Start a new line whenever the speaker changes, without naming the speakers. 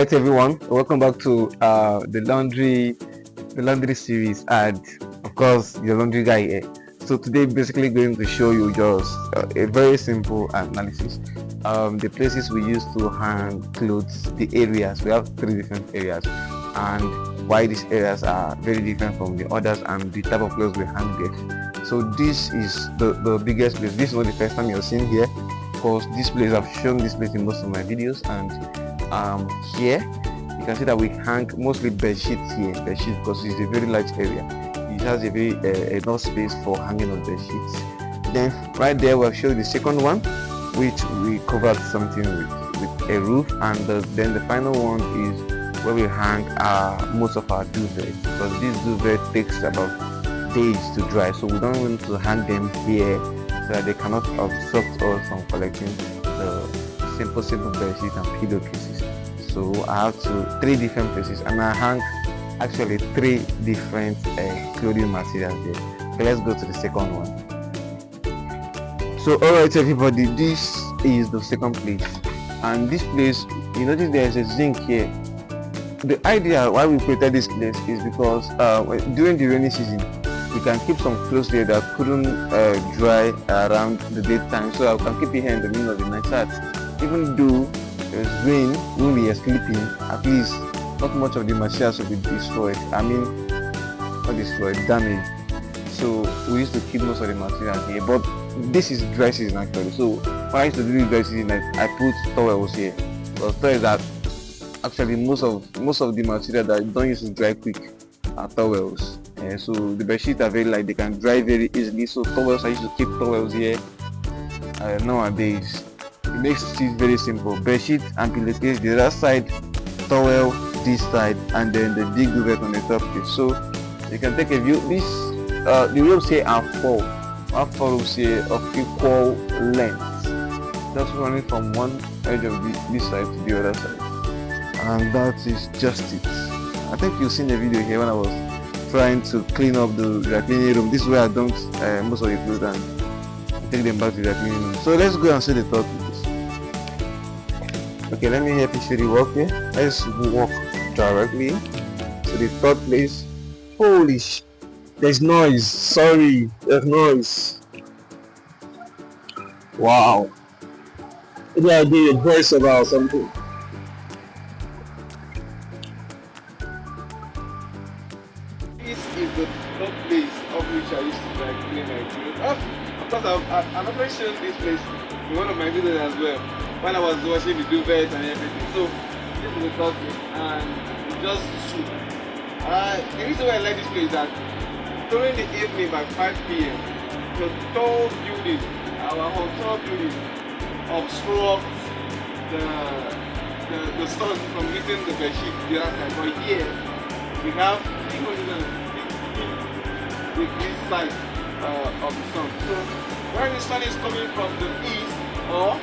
Right, everyone, welcome back to the laundry series, and of course your laundry guy here. So today basically going to show you just a very simple analysis. The places we use to hang clothes, the areas. We have three different areas, and why these areas are very different from the others, and the type of clothes we hang there. So this is the biggest place. This is not the first time you're seeing here, because this place, I've shown this place in most of my videos, and here you can see that we hang mostly bed sheets here, because it's a very large area. It has a very enough space for hanging of bed sheets. Then right there we'll show you the second one, which we covered something with a roof, and then the final one is where we hang most of our duvet, because this duvet takes about days to dry, so we don't want to hang them here so that they cannot obstruct us from collecting the simple bed sheet and pillowcases. So I have three different places, and I hang actually three different clothing materials there. Okay, let's go to the second one. So alright everybody, this is the second place, and this place, you notice there is a zinc here. The idea why we created this place is because during the rainy season we can keep some clothes there that couldn't dry around the daytime, so I can keep it here in the middle of the night, so that even though there's rain when we are sleeping, at least not much of the materials will be destroyed. I mean, not destroyed, damaged. So we used to keep most of the material here, but this is dry season actually. So when I used to do dry season, I put towels here, because towels that actually most of the material that don't use to dry quick are towels. So the bed sheets are very light, they can dry very easily. So towels, I used to keep towels here. Nowadays it makes it very simple. Bed sheet and pillowcase the other side, towel this side, and then the big duvet on the top here. So you can take a view. This the ropes here are four ropes here of equal length, just running from one edge of this side to the other side, and that is just it. I think you've seen the video here when I was trying to clean up the dry cleaning room. This is where I dumped most of the clothes and take them back to the cleaning room. So let's go and see the third place. Okay, let me help you see the work here. Let's walk directly to the third place. Holy sh! There's noise. Sorry, there's noise. Wow. Maybe I did a voice about something. This is the third place of which I used to clean my clothes. Of course, I've actually shown this place in one of my videos as well, when I was washing the duvet and everything. So this is the third place, and it just shoot. The reason why I like this place is that during the evening by 5 p.m. the tall building, our hotel building, obstructs the sun from hitting the bed sheet the other side. But here we have 350 degrees side of the sun. So when the sun is coming from the east or